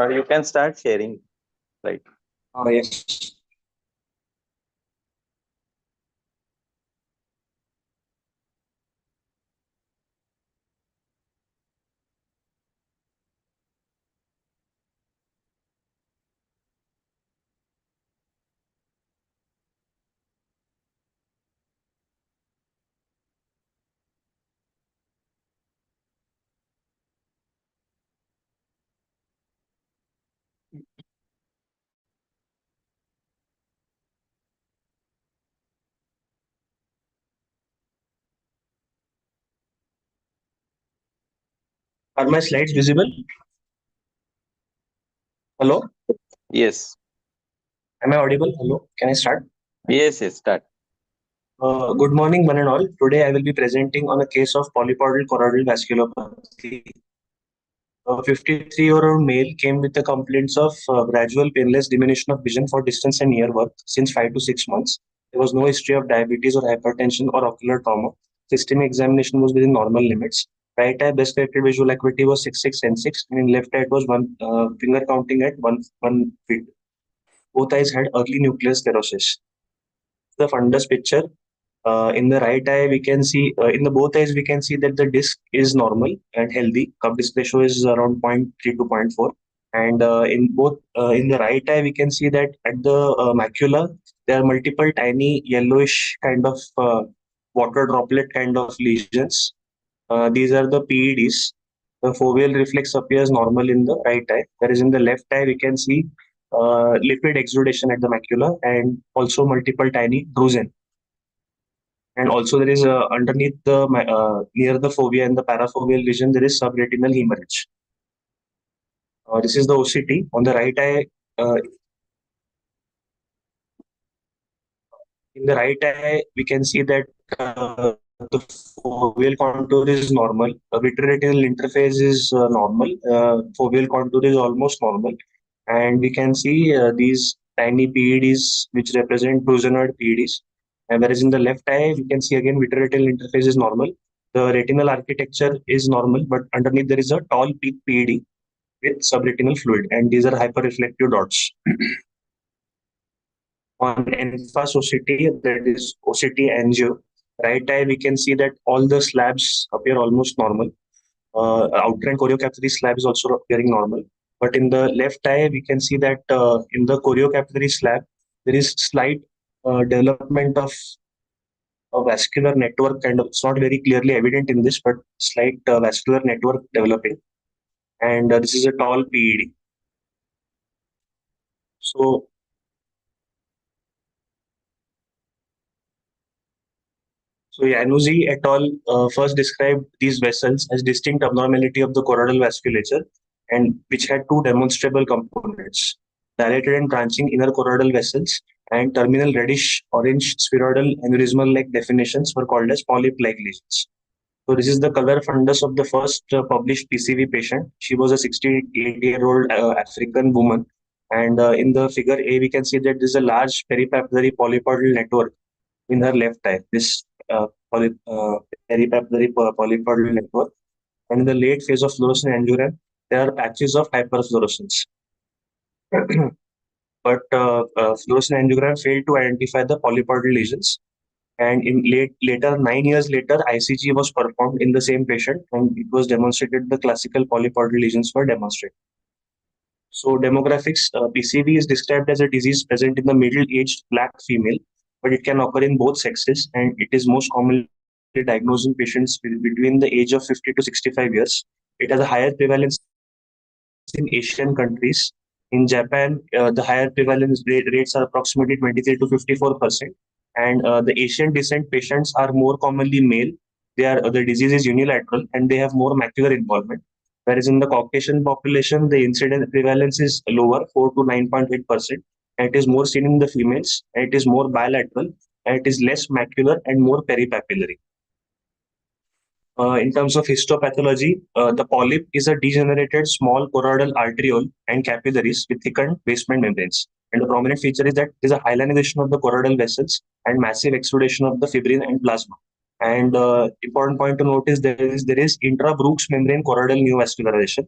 You can start sharing, right? Yes. Are my slides visible? Hello? Yes. Am I audible? Hello? Can I start? Yes, yes, start. Good morning, one and all. Today I will be presenting on a case of polypoidal choroidal vasculopathy. A 53-year-old male came with the complaints of gradual painless diminution of vision for distance and near work since 5 to 6 months. There was no history of diabetes or hypertension or ocular trauma. Systemic examination was within normal limits. Right eye best corrected visual acuity was 6.6 and 6, and in left eye it was one finger counting at 1 feet. Both eyes had early nuclear sclerosis. The fundus picture. In the right eye, we can see in the both eyes we can see that the disc is normal and healthy. Cup disc ratio is around zero point 0.3 to zero point 0.4, and in the right eye we can see that at the macula there are multiple tiny yellowish kind of water droplet kind of lesions. These are the PEDs. The foveal reflex appears normal in the right eye, whereas in the left eye we can see lipid exudation at the macula and also multiple tiny drusen. And also there is underneath the near the fovea and the parafoveal region there is subretinal hemorrhage. This is the OCT on the right eye. In the right eye, we can see that the foveal contour is normal. Vitreoretinal interface is normal. Foveal contour is almost normal, and we can see these tiny PEDs which represent drusenoid PEDs. And whereas in the left eye, we can see again vitreoretinal interface is normal. The retinal architecture is normal, but underneath there is a tall peak PED with subretinal fluid, and these are hyperreflective dots. On NFAS OCT, that is OCT angio, right eye, we can see that all the slabs appear almost normal. Outer and choriocapillary slab is also appearing normal. But in the left eye, we can see that in the choriocapillary slab, there is slight development of a vascular network kind of, it's not very clearly evident in this, but slight vascular network developing. And this is a tall PED. So So Yanuzzi et al. First described these vessels as distinct abnormality of the choroidal vasculature, and which had two demonstrable components: dilated and branching inner choroidal vessels and terminal reddish-orange spheroidal aneurysmal-like definitions were called as polyp-like lesions. So this is the color fundus of the first published PCV patient. She was a 68-year-old African woman, and in the figure A, we can see that there is a large peripapillary polypoidal network in her left eye. This peripapillary polypoidal network. And in the late phase of fluorescent angiogram, there are patches of hyperfluorescence. But fluorescent angiogram failed to identify the polypoidal lesions. And in later, 9 years later, ICG was performed in the same patient, and it was demonstrated the classical polypoidal lesions were demonstrated. So demographics, PCV is described as a disease present in the middle-aged black female, but it can occur in both sexes, and it is most commonly diagnosed in patients between the age of 50 to 65 years. It has a higher prevalence in Asian countries. In Japan, the higher prevalence rates are approximately 23 to 54%, and the Asian descent patients are more commonly male. The disease is unilateral, and they have more macular involvement. Whereas in the Caucasian population, the incidence prevalence is lower, 4 to 9.8%, and it is more seen in the females, and it is more bilateral, and it is less macular and more peripapillary. In terms of histopathology, the polyp is a degenerated small choroidal arteriole and capillaries with thickened basement membranes. And the prominent feature is that there is a hyalinization of the choroidal vessels and massive exudation of the fibrin and plasma. And important point to note is there is intra-Brooks membrane choroidal neovascularization.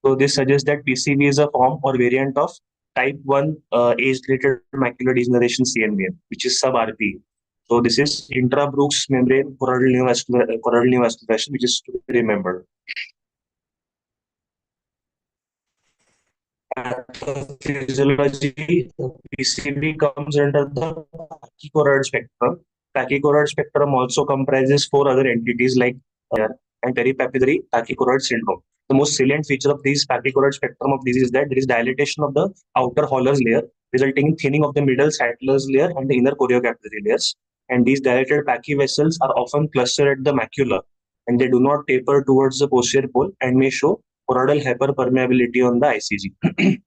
So this suggests that PCV is a form or variant of type 1 age-related macular degeneration CNVM, which is sub-RPE. So this is intra-Brooks membrane choroidal neovascularization, which is to be remembered. Pathophysiology, PCV comes under the pachychoroid spectrum. Pachychoroid spectrum also comprises four other entities like and peripapillary pachychoroid syndrome. The most salient feature of these pachychoroid spectrum of disease is that there is dilatation of the outer Holler's layer, resulting in thinning of the middle Sattler's layer and the inner choriocapillary layers. And these dilated pachyvessels are often clustered at the macula, and they do not taper towards the posterior pole and may show choroidal hyperpermeability on the ICG.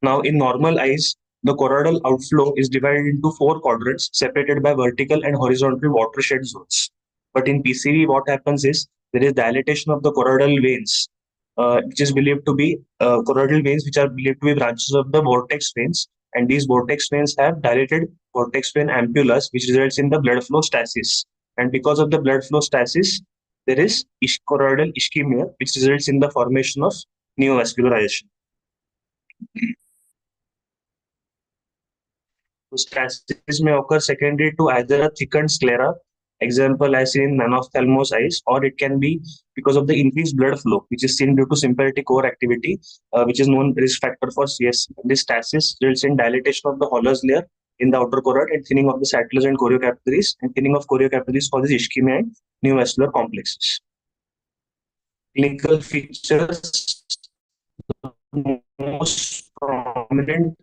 Now, in normal eyes, the choroidal outflow is divided into four quadrants separated by vertical and horizontal watershed zones. But in PCV, what happens is there is dilatation of the choroidal veins, which is believed to be choroidal veins, which are believed to be branches of the vortex veins. And these vortex veins have dilated vortex vein ampullas, which results in the blood flow stasis. And because of the blood flow stasis, there is choroidal ischemia, which results in the formation of neovascularization. So stasis may occur secondary to either a thickened sclera, example as in non-ophthalmos eyes, or it can be because of the increased blood flow, which is seen due to sympathetic overactivity, which is known risk factor for CS. This stasis results in dilatation of the Holler's layer in the outer choroid and thinning of the Sattlers and choriocapillaries, and thinning of choriocapillaries causes ischemia and neovascular complexes. Clinical features, most prominent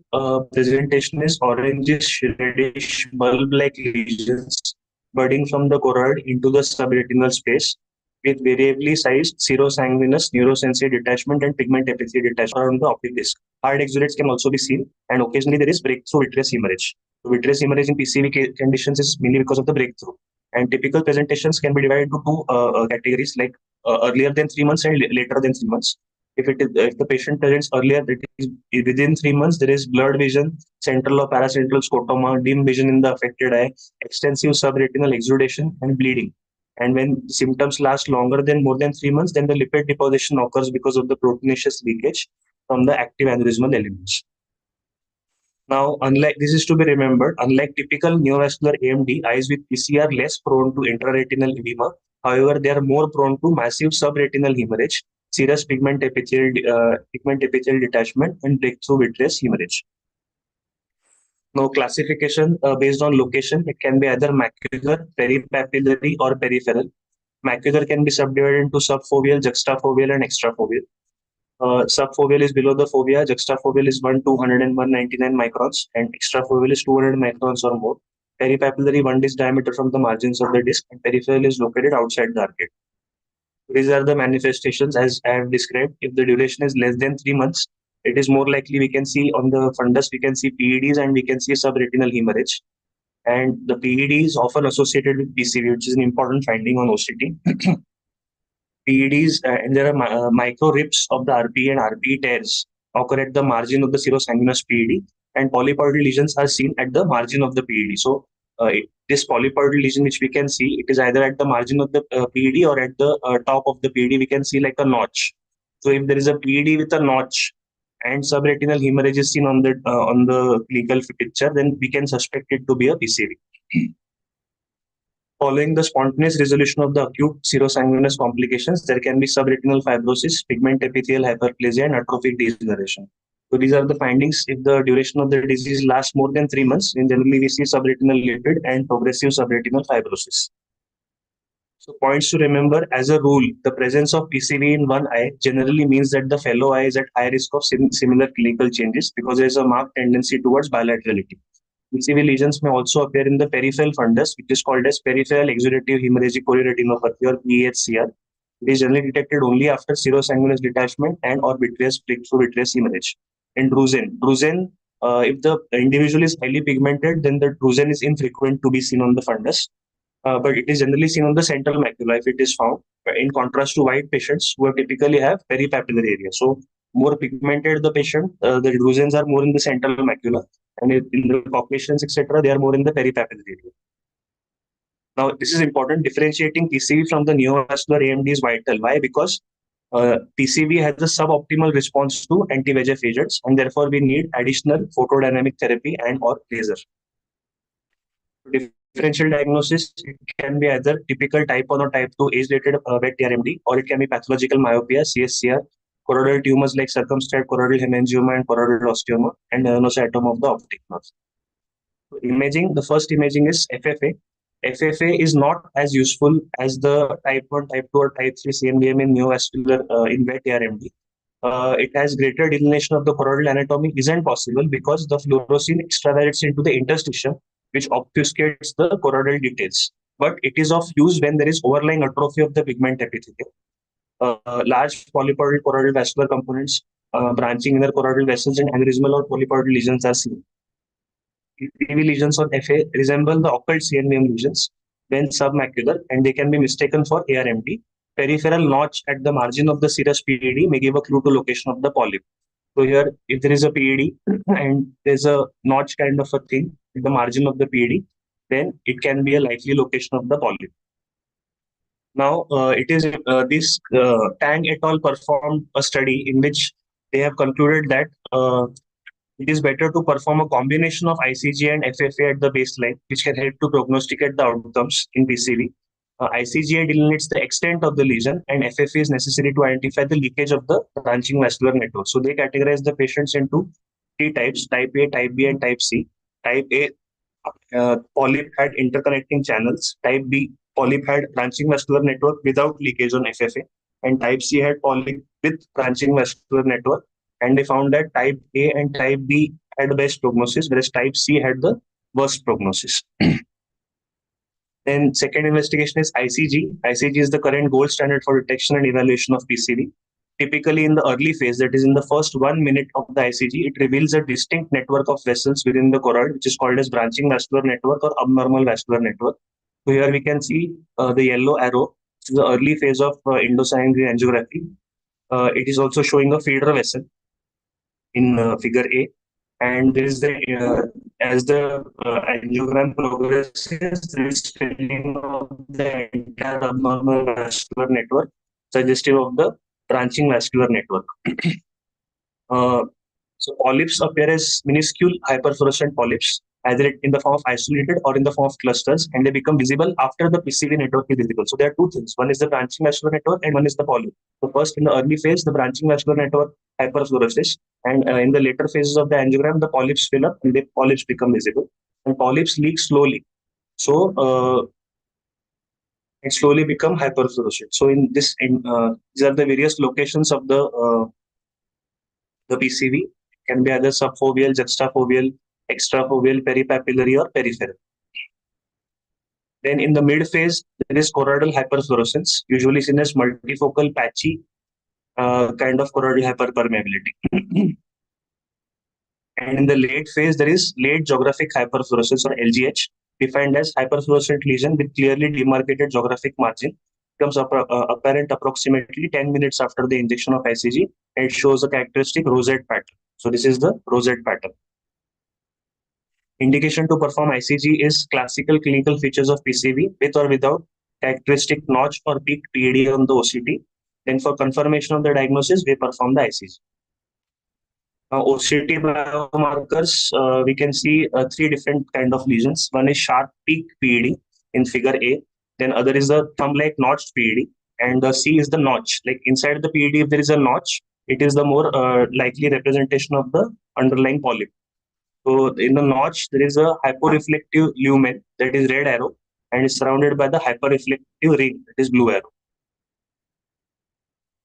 presentation is orangish reddish bulb-like lesions budding from the choroid into the subretinal space with variably sized serosanguinous neurosensory detachment and pigment epithelial detachment around the optic disc. Hard exudates can also be seen, and occasionally there is breakthrough vitreous hemorrhage. So vitreous hemorrhage in PCV conditions is mainly because of the breakthrough. And typical presentations can be divided into two categories, like earlier than 3 months and later than 3 months. If the patient presents earlier, that is within 3 months, there is blurred vision, central or paracentral scotoma, dim vision in the affected eye, extensive subretinal exudation, and bleeding. And when symptoms last longer than more than 3 months, then the lipid deposition occurs because of the proteinaceous leakage from the active aneurysmal elements. Now, unlike this is to be remembered, unlike typical neovascular AMD, eyes with PC are less prone to intraretinal edema. However, they are more prone to massive subretinal hemorrhage, serous pigment epithelial detachment, and breakthrough vitreous hemorrhage. Now, classification based on location, it can be either macular, peripapillary, or peripheral. Macular can be subdivided into subfoveal, juxtafoveal, and extrafoveal. Subfoveal is below the fovea, juxtafoveal is 1, 200 and 199 microns, and extrafoveal is 200 microns or more. Peripapillary 1 disc diameter from the margins of the disc, and peripheral is located outside the arcade. These are the manifestations as I have described. If the duration is less than 3 months, it is more likely we can see on the fundus, we can see PEDs and we can see subretinal hemorrhage. And the PED is often associated with PCV, which is an important finding on OCT. PEDs, and there are micro rips of the RPE and RPE tears occur at the margin of the serosanguinous PED, and polypoidal lesions are seen at the margin of the PED. So, this polypoidal lesion, which we can see, it is either at the margin of the PED or at the top of the PED. We can see like a notch. So, if there is a PED with a notch and subretinal hemorrhage is seen on the clinical picture, then we can suspect it to be a PCV. Following the spontaneous resolution of the acute serosanguinous complications, there can be subretinal fibrosis, pigment epithelial hyperplasia, and atrophic degeneration. So these are the findings. If the duration of the disease lasts more than 3 months, then generally we see subretinal lipid and progressive subretinal fibrosis. So points to remember: as a rule, the presence of PCV in one eye generally means that the fellow eye is at high risk of similar clinical changes because there is a marked tendency towards bilaterality. PCV lesions may also appear in the peripheral fundus, which is called as peripheral exudative hemorrhagic chorioretinopathy or PHCR. It is generally detected only after serosanguinous detachment and or vitreous breakthrough vitreous hemorrhage. And drusen, if the individual is highly pigmented, then the drusen is infrequent to be seen on the fundus. But it is generally seen on the central macula if it is found, in contrast to white patients who typically have peripapillary area. So more pigmented the patient, the drusens are more in the central macula, and in the Caucasians, etc., they are more in the peripapillary area. Now, this is important. Differentiating PCV from the neovascular AMD is vital. Why? Because PCV has a suboptimal response to anti-VEGF agents, and therefore we need additional photodynamic therapy and or laser. Differential diagnosis, it can be either typical type 1 or type 2 age-related wet AMD, or it can be pathological myopia, CSCR, choroidal tumors like circumscribed choroidal hemangioma and choroidal osteoma, and melanocytoma of the optic nerve. Imaging, the first imaging is FFA. FFA is not as useful as the type 1, type 2, or type 3 CNVM in neovascular in wet AMD. It has greater delineation of the choroidal anatomy isn't possible because the fluorescein extravasates into the interstitium, which obfuscates the choroidal details. But it is of use when there is overlying atrophy of the pigment epithelium. Large polypoidal choroidal vascular components branching in the choroidal vessels and aneurysmal or polypoidal lesions are seen. PV lesions on FA resemble the occult CNVM lesions when submacular, and they can be mistaken for ARMD. Peripheral notch at the margin of the serous PED may give a clue to location of the polyp. So here, if there is a PED and there's a notch kind of a thing at the margin of the PED, then it can be a likely location of the polyp. Now, it is this Tang et al. Performed a study in which they have concluded that it is better to perform a combination of ICG and FFA at the baseline, which can help to prognosticate the outcomes in PCV. ICGA delineates the extent of the lesion, and FFA is necessary to identify the leakage of the branching vascular network. So they categorize the patients into three types: type A, type B, and type C. Type A, polyp had interconnecting channels. Type B, polyp had branching vascular network without leakage on FFA. And type C had polyp with branching vascular network. And they found that type A and type B had the best prognosis, whereas type C had the worst prognosis. Then second investigation is ICG. ICG is the current gold standard for detection and evaluation of PCV. Typically in the early phase, that is in the first 1 minute of the ICG, it reveals a distinct network of vessels within the choroid, which is called as branching vascular network or abnormal vascular network. So here we can see the yellow arrow, which is the early phase of endoscopy angiography. It is also showing a feeder vessel in figure A. And there is the as the angiogram progresses, there is filling of the entire abnormal vascular network, suggestive of the branching vascular network. So polyps appear as minuscule hyperfluorescent polyps, either in the form of isolated or in the form of clusters, and they become visible after the PCV network is visible. So there are two things: one is the branching vascular network, and one is the polyp. So first, in the early phase, the branching vascular network hyperfluoresces, and in the later phases of the angiogram, the polyps fill up and the polyps become visible. And polyps leak slowly, so it slowly become hyperfluorescent. So in this, these are the various locations of the PCV. Can be either subfoveal, juxtafoveal, extrafoveal, peripapillary, or peripheral. Then in the mid phase, there is choroidal hyperfluorescence, usually seen as multifocal, patchy kind of choroidal hyperpermeability. And in the late phase, there is late geographic hyperfluorescence or LGH, defined as hyperfluorescent lesion with clearly demarcated geographic margin. Becomes apparent approximately 10 minutes after the injection of ICG, and it shows a characteristic rosette pattern. So this is the rosette pattern. Indication to perform ICG is classical clinical features of PCV with or without characteristic notch or peak PAD on the OCT. Then for confirmation of the diagnosis, we perform the ICG. OCT biomarkers, we can see three different kind of lesions. One is sharp peak PED in figure A. Then other is the thumb-like notched PED. And the C is the notch. Like inside the PED, if there is a notch, it is the more likely representation of the underlying polyp. So in the notch, there is a hyporeflective lumen, that is red arrow, and is surrounded by the hyperreflective ring, that is blue arrow.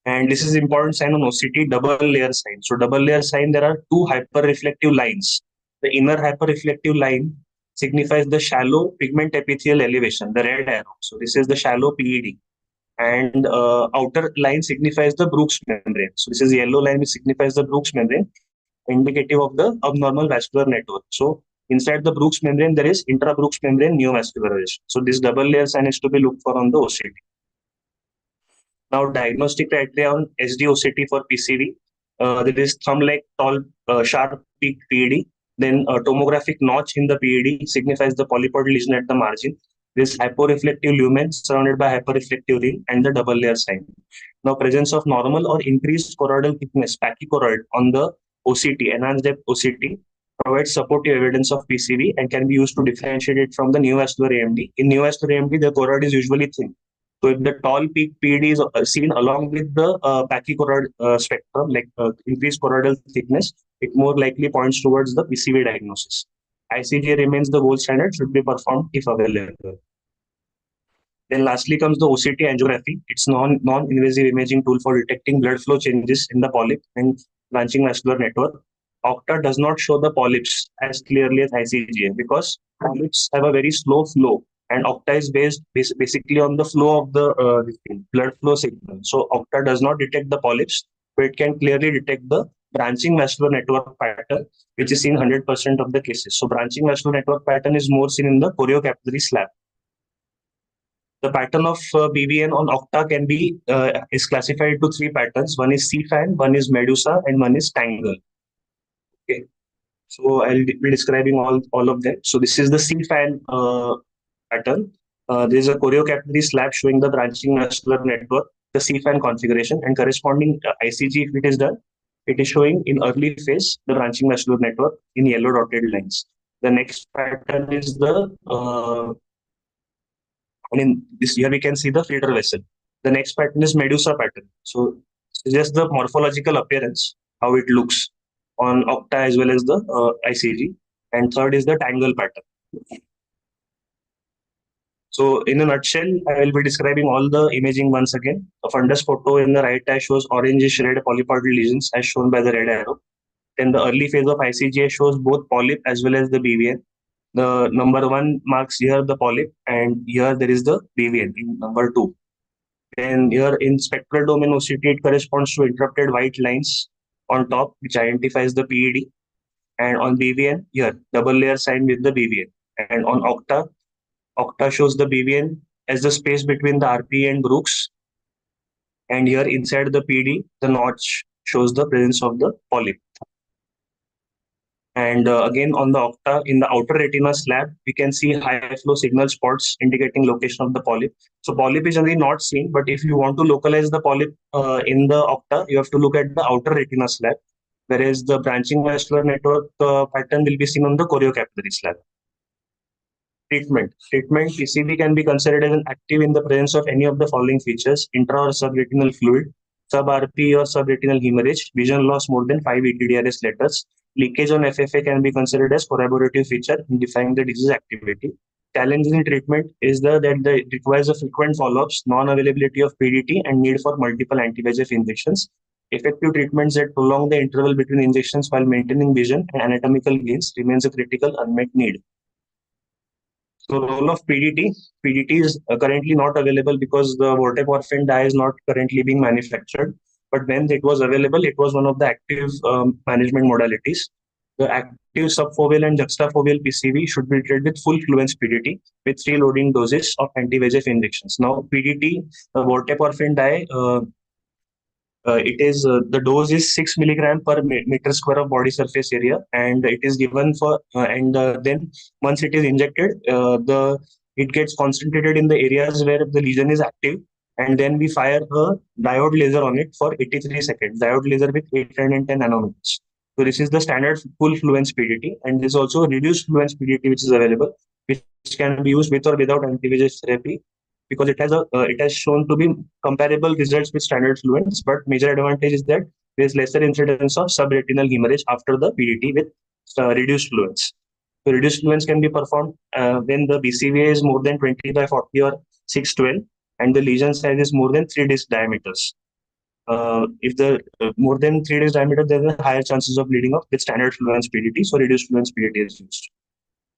And this is important sign on OCT, double layer sign. So double layer sign, there are two hyperreflective lines. The inner hyperreflective line signifies the shallow pigment epithelial elevation, the red arrow. So this is the shallow PED. And outer line signifies the Brooks membrane. So this is the yellow line which signifies the Brooks membrane, indicative of the abnormal vascular network. So inside the Brooks membrane, there is intra-Brooks membrane neovascularization. So this double layer sign is to be looked for on the OCT. Now, diagnostic criteria on SD-OCT for PCV. There is thumb-like tall, sharp peak PED. Then a tomographic notch in the PED signifies the polypoidal lesion at the margin. This hyporeflective lumen surrounded by hyperreflective ring and the double layer sign. Now, presence of normal or increased choroidal thickness, pachychoroid, on the OCT, enhanced depth OCT, provides supportive evidence of PCV and can be used to differentiate it from the neovascular AMD. In neovascular AMD, the choroid is usually thin. So if the tall peak PED is seen along with the pachychoroid spectrum, like increased choroidal thickness, it more likely points towards the PCV diagnosis. ICG remains the gold standard, should be performed if available. Then lastly comes the OCT angiography. It's non-invasive imaging tool for detecting blood flow changes in the polyp and branching vascular network. Octa does not show the polyps as clearly as ICGA because polyps have a very slow flow, and Octa is basically on the flow of the blood flow signal. So Octa does not detect the polyps, but it can clearly detect the branching vascular network pattern, which is seen 100% of the cases. So branching vascular network pattern is more seen in the choriocapillary slab. The pattern of BVN on Octa can be is classified into three patterns. One is C-fan, one is Medusa, and one is Tangle. Okay, so I'll be describing all of them. So this is the C-fan pattern. There is a choriocapillary slab showing the branching vascular network, the C-fan configuration, and corresponding ICG, if it is done, it is showing in early phase the branching vascular network in yellow dotted lines. The next pattern is the and in this here we can see the feeder vessel. The next pattern is Medusa pattern. So just the morphological appearance, how it looks on Octa as well as the ICG. And third is the Tangle pattern. So in a nutshell, I will be describing all the imaging once again. A fundus photo in the right eye shows orangish red polypoidal lesions as shown by the red arrow. Then the early phase of ICGA shows both polyp as well as the BVN. The number one marks here the polyp, and here there is the BVN in number two. Then here in spectral domain OCT, it corresponds to interrupted white lines on top, which identifies the PED. And on BVN, here, double layer sign with the BVN. And on Octa, Octa shows the BVN as the space between the RP and Brooks. And here inside the PD, the notch shows the presence of the polyp. And again, on the Octa, in the outer retina slab, we can see high flow signal spots indicating location of the polyp. So polyp is generally not seen, but if you want to localize the polyp in the Octa, you have to look at the outer retina slab, whereas the branching vascular network pattern will be seen on the choriocapillary slab. Treatment. PCV can be considered as an active in the presence of any of the following features: intra or subretinal fluid, sub-RP or subretinal hemorrhage, vision loss more than 5 ETDRS letters. Leakage on FFA can be considered as corroborative feature in defining the disease activity. Challenges in treatment is that it requires a frequent follow-ups, non-availability of PDT, and need for multiple anti-VEGF injections. Effective treatments that prolong the interval between injections while maintaining vision and anatomical gains remains a critical unmet need. So role of PDT. PDT is currently not available because the vorteporfin dye is not currently being manufactured. But when it was available, it was one of the active management modalities. The active subfoveal and juxtafoveal PCV should be treated with full fluence PDT with 3 loading doses of anti-VEGF injections. Now PDT, vorteporfin dye, it is the dose is 6 milligram per meter square of body surface area, and it is given for and then once it is injected, it gets concentrated in the areas where the lesion is active, and then we fire a diode laser on it for 83 seconds. Diode laser with 810 nanometers. So this is the standard full fluence PDT, and there's also reduced fluence PDT which is available, which can be used with or without anti-VEGF therapy, because it has shown to be comparable results with standard fluence, but major advantage is that there is lesser incidence of subretinal hemorrhage after the PDT with reduced fluence. So reduced fluence can be performed when the BCVA is more than 20 by 40 or 612 and the lesion size is more than 3 disc diameters. If the more than 3 disc diameter, there are higher chances of bleeding up with standard fluence PDT, so reduced fluence PDT is used.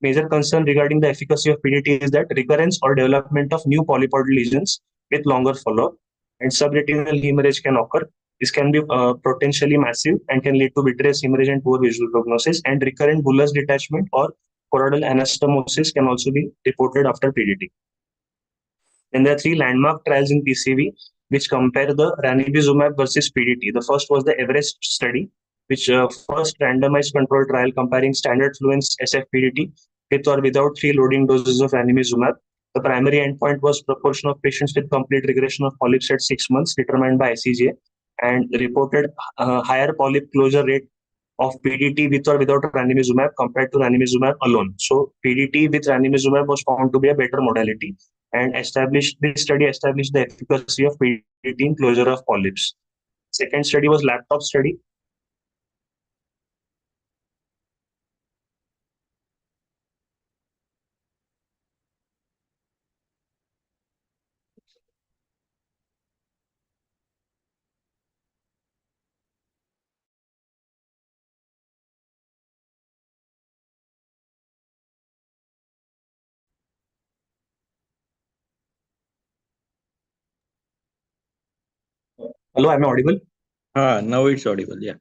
Major concern regarding the efficacy of PDT is that recurrence or development of new polypoidal lesions with longer follow-up and subretinal hemorrhage can occur. This can be potentially massive and can lead to vitreous hemorrhage and poor visual prognosis, and recurrent bullous detachment or choroidal anastomosis can also be reported after PDT. And there are 3 landmark trials in PCV which compare the ranibizumab versus PDT. The first was the Everest study, which first randomized control trial comparing standard fluence SF-PDT with or without 3 loading doses of ranibizumab. The primary endpoint was proportion of patients with complete regression of polyps at 6 months determined by ICGA and reported higher polyp closure rate of PDT with or without ranibizumab compared to ranibizumab alone. So PDT with ranibizumab was found to be a better modality, and this study established the efficacy of PDT in closure of polyps. Second study was laptop study. Hello, am I audible? Now it's audible. Yeah.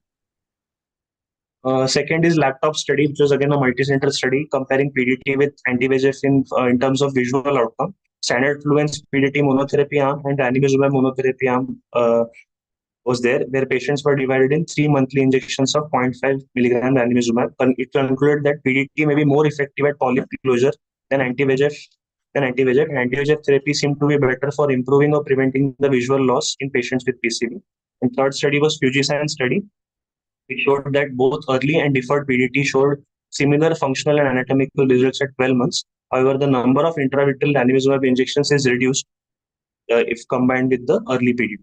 Second is laptop study, which was again a multi-center study comparing PDT with anti-VEGF in terms of visual outcome. Standard fluence PDT monotherapy arm and ranibizumab monotherapy arm was there, where patients were divided in 3 monthly injections of 0.5 milligram ranibizumab. It concluded that PDT may be more effective at polyp closure than anti-VEGF. And anti-VEGF therapy seemed to be better for improving or preventing the visual loss in patients with PCV. And third study was Fujisan study. It showed that both early and deferred PDT showed similar functional and anatomical results at 12 months. However, the number of intravitreal ranibizumab injections is reduced if combined with the early PDT.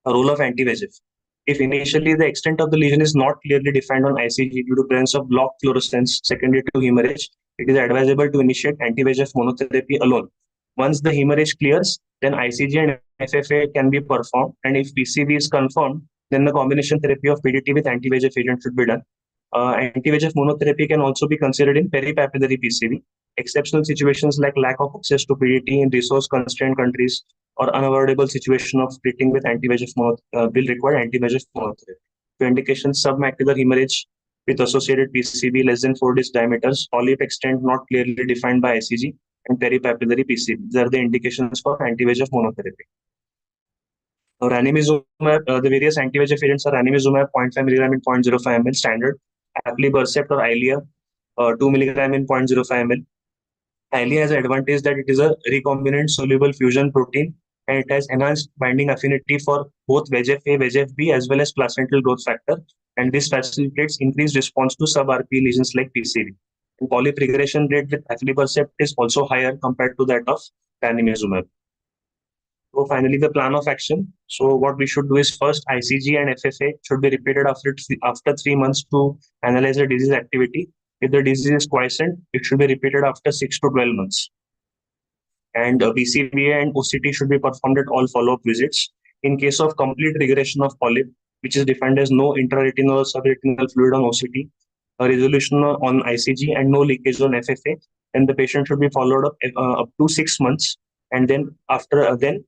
A role of anti-VEGF. If initially the extent of the lesion is not clearly defined on ICG due to presence of blocked fluorescence secondary to hemorrhage, it is advisable to initiate anti-VEGF monotherapy alone. Once the hemorrhage clears, then ICG and FFA can be performed, and if PCV is confirmed, then the combination therapy of PDT with anti-VEGF agent should be done. Anti-VEGF monotherapy can also be considered in peripapillary PCV. Exceptional situations like lack of access to PDT in resource-constrained countries or unavoidable situation of treating with anti-VEGF will require anti-VEGF monotherapy. For indications, submacular hemorrhage with associated PCV less than 4 disc diameters, polyp extent not clearly defined by ICG, and peripapillary PCV. These are the indications for anti-VEGF monotherapy. Ranibizumab, the various anti-VEGF agents are ranibizumab 0.5 milligram in 0.05 ml standard, aflibercept or Eylea 2 milligram in 0.05 ml. Eylea has the advantage that it is a recombinant soluble fusion protein and it has enhanced binding affinity for both VEGF-A, VEGF-B as well as placental growth factor, and this facilitates increased response to sub-RP lesions like PCV. And polyp regression rate with aflibercept is also higher compared to that of ranibizumab. So finally, the plan of action. So what we should do is first ICG and FFA should be repeated after 3 months to analyze the disease activity. If the disease is quiescent, it should be repeated after 6 to 12 months. And PCVA and OCT should be performed at all follow-up visits. In case of complete regression of polyp, which is defined as no intraretinal or subretinal fluid on OCT, a resolution on ICG and no leakage on FFA, then the patient should be followed up to 6 months, and then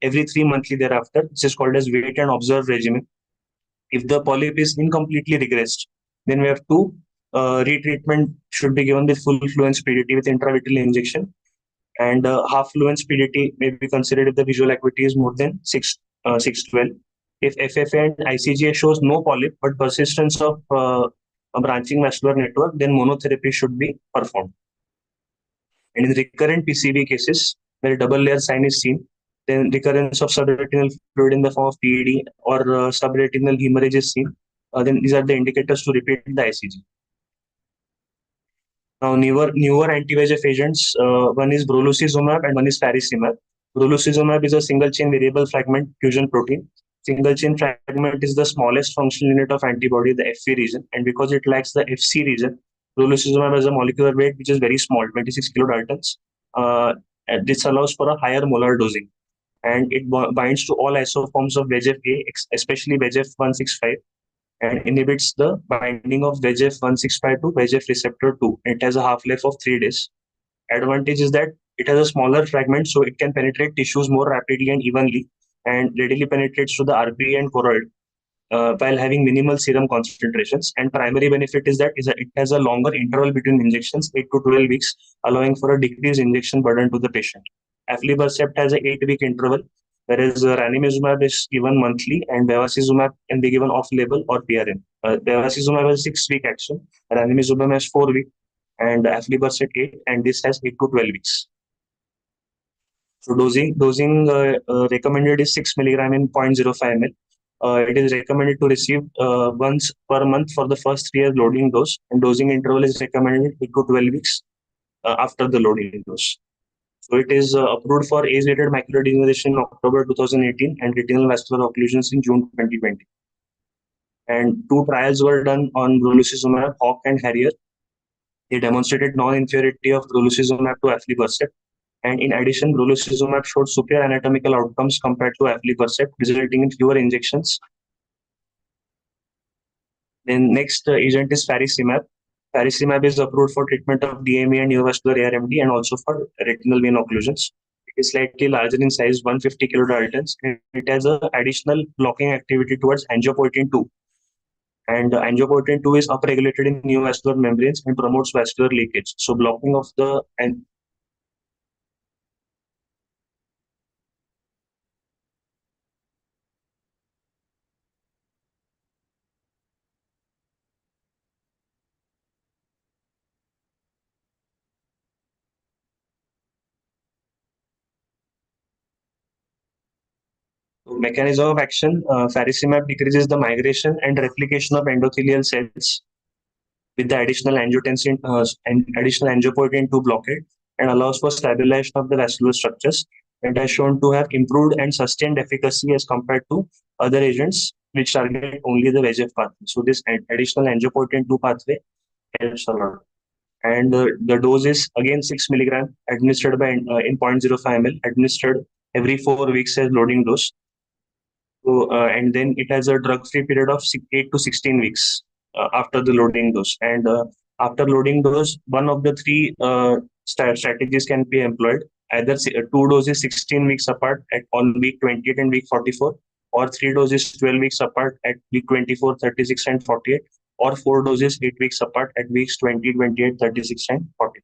every 3 monthly thereafter. This is called as wait and observe regimen. If the polyp is incompletely regressed, then we have to retreatment should be given with full fluence PDT with intravitreal injection, and half fluence PDT may be considered if the visual acuity is more than 612. If FFA and ICGA shows no polyp but persistence of a branching vascular network, then monotherapy should be performed. And in recurrent PCV cases, where double layer sign is seen, then recurrence of subretinal fluid in the form of PED or subretinal hemorrhage is seen, then these are the indicators to repeat the ICG. Now, newer anti-VEGF agents, one is brolucizumab and one is faricimab. Brolucizumab is a single-chain variable fragment fusion protein. Single-chain fragment is the smallest functional unit of antibody, the Fv region, and because it lacks the Fc region, brolucizumab has a molecular weight which is very small, 26 kilodaltons. And this allows for a higher molar dosing, and it binds to all isoforms of VEGF-A, especially VEGF-165, and inhibits the binding of VEGF-165 to VEGF receptor 2. It has a half-life of 3 days. Advantage is that it has a smaller fragment, so it can penetrate tissues more rapidly and evenly, and readily penetrates to the RPE and choroid while having minimal serum concentrations. And primary benefit is that it has a longer interval between injections, 8 to 12 weeks, allowing for a decreased injection burden to the patient. Aflibercept has an 8-week interval, whereas ranibizumab is given monthly and bevacizumab can be given off-label or PRN. Bevacizumab has 6-week action, ranibizumab has 4 weeks, and aflibercept 8, and this has 8 to 12 weeks. So dosing recommended is 6 milligram in 0.05 ml. It is recommended to receive once per month for the first 3 years loading dose, and dosing interval is recommended 8 to 12 weeks after the loading dose. So it is approved for age-related macular degeneration in October 2018 and retinal vascular occlusions in June 2020. And 2 trials were done on brolucizumab, Hawk and Harrier. They demonstrated non-inferiority of brolucizumab to aflibercept. And in addition, brolucizumab showed superior anatomical outcomes compared to aflibercept, resulting in fewer injections. Then next agent is faricimab. Faricimab is approved for treatment of DME and neovascular ARMD and also for retinal vein occlusions. It is slightly larger in size, 150 kilodaltons, and it has an additional blocking activity towards angiopoietin 2. And angiopoietin 2 is upregulated in neovascular membranes and promotes vascular leakage. So blocking of the and mechanism of action, faricimab decreases the migration and replication of endothelial cells with the additional angiotensin and additional angiopoietin 2 blockade, and allows for stabilization of the vascular structures, and has shown to have improved and sustained efficacy as compared to other agents which target only the VEGF pathway. So this additional angiopoietin 2 pathway helps a lot. And the dose is again 6 milligram administered by in 0.05 ml, administered every 4 weeks as loading dose. So, and then it has a drug-free period of 8 to 16 weeks after the loading dose. And after loading dose, one of the three strategies can be employed. Either 2 doses 16 weeks apart on week 28 and week 44, or 3 doses 12 weeks apart at week 24, 36, and 48, or 4 doses 8 weeks apart at weeks 20, 28, 36, and 40.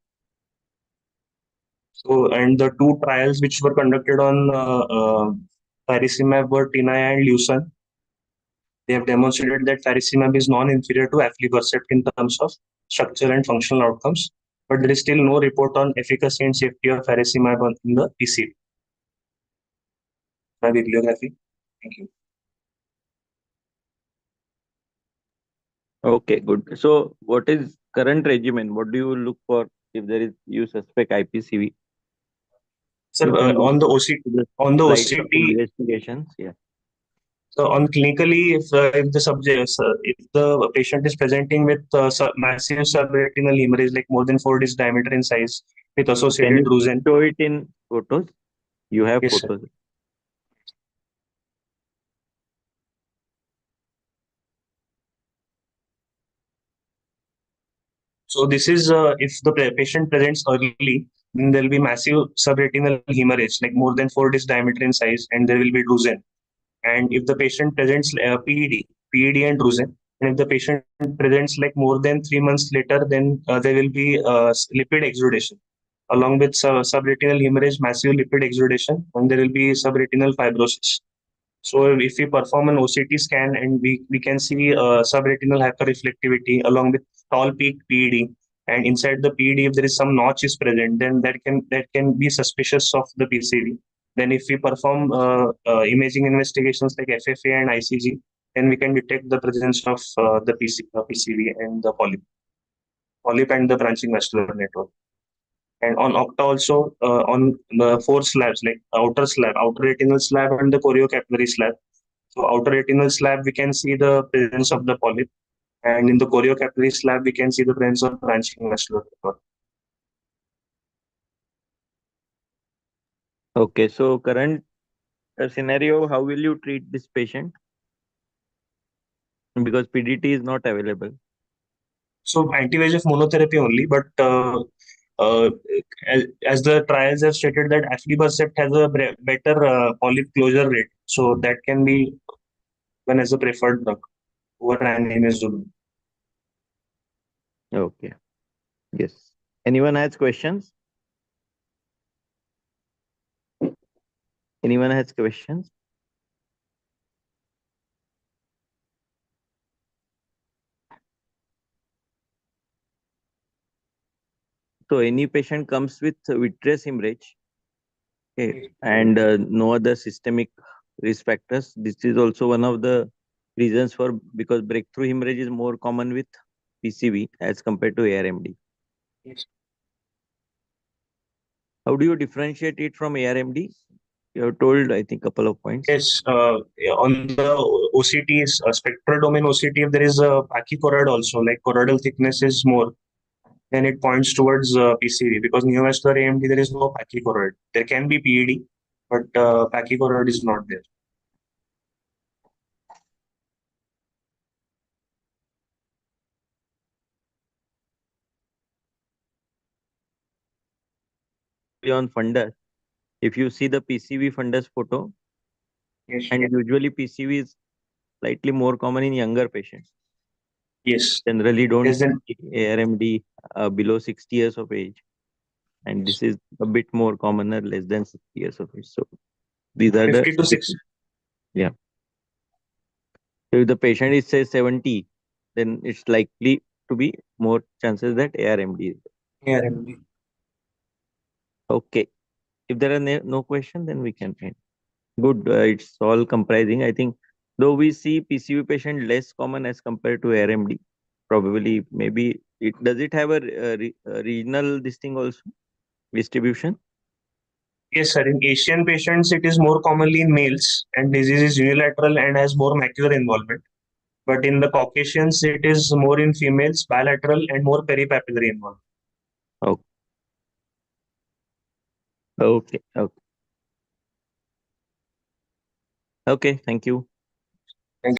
So, and the 2 trials which were conducted on faricimab were TINA and Lucent. They have demonstrated that faricimab is non-inferior to aflibercept in terms of structural and functional outcomes, but there is still no report on efficacy and safety of faricimab in the PCV. My bibliography. Thank you. Okay, good. So, what is current regimen? What do you look for if there is you suspect IPCV? Sir, You can go on the to the on the slides of OCT, investigations. Yeah. so on clinically, if the subject, if the patient is presenting with massive subretinal hemorrhage like more than 4 inch diameter in size with Can associated you drusen. show it in photos? You have Yes, sir. photos. So this is if the patient presents early, then there will be massive subretinal hemorrhage, like more than 4 inch diameter in size, and there will be drusen. And if the patient presents PED and drusen, and if the patient presents like more than 3 months later, then there will be lipid exudation, along with subretinal hemorrhage, massive lipid exudation, and there will be subretinal fibrosis. So if we perform an OCT scan and we can see subretinal hyperreflectivity along with tall peak PED, and inside the PED if there is some notch is present, then that can be suspicious of the PCV. Then if we perform imaging investigations like FFA and ICG, then we can detect the presence of the PCV and the polyp and the branching vascular network. And on Octa also, on the 4 slabs, like outer retinal slab and the choriocapillary slab. So outer retinal slab, we can see the presence of the polyp, and in the choriocapillary slab, we can see the presence of branching vascular network. Okay, so current scenario, how will you treat this patient? Because PDT is not available. So anti-VEGF monotherapy only, but uh, as the trials have stated that aflibercept has a better polyp closure rate, so that can be one as a preferred drug over ranibizumab. Okay. Yes. Anyone has questions? Anyone has questions? So any patient comes with vitreous hemorrhage, Okay. And no other systemic risk factors. This is also one of the reasons for, because breakthrough hemorrhage is more common with PCV as compared to ARMD. Yes. How do you differentiate it from ARMD? You have told, I think, couple of points. Yes, on the OCTs, spectral domain OCT, if there is a pachychoroid also, like choroidal thickness is more, then it points towards PCV, because neovascular AMD there is no pachychoroid. There can be PED, but pachychoroid is not there. On fundus, if you see the PCV fundus photo, Yes. and usually PCV is slightly more common in younger patients. Yes. Generally don't Yes, then see ARMD below 60 years of age, and this is a bit more commoner less than 60 years of age. So these are the 50 to 6. yeah. So if the patient is say 70, then it's likely to be more chances that ARMD is ARMD. there. Okay. If there are no question, then we can end. Good. It's all comprising. I think though we see PCV patient less common as compared to ARMD, probably maybe it does it have a regional this thing also distribution? Yes, sir. In Asian patients, it is more commonly in males, and disease is unilateral and has more macular involvement. But in the Caucasians, it is more in females, bilateral, and more peripapillary involvement. Oh, okay. Okay. Okay. Thank you.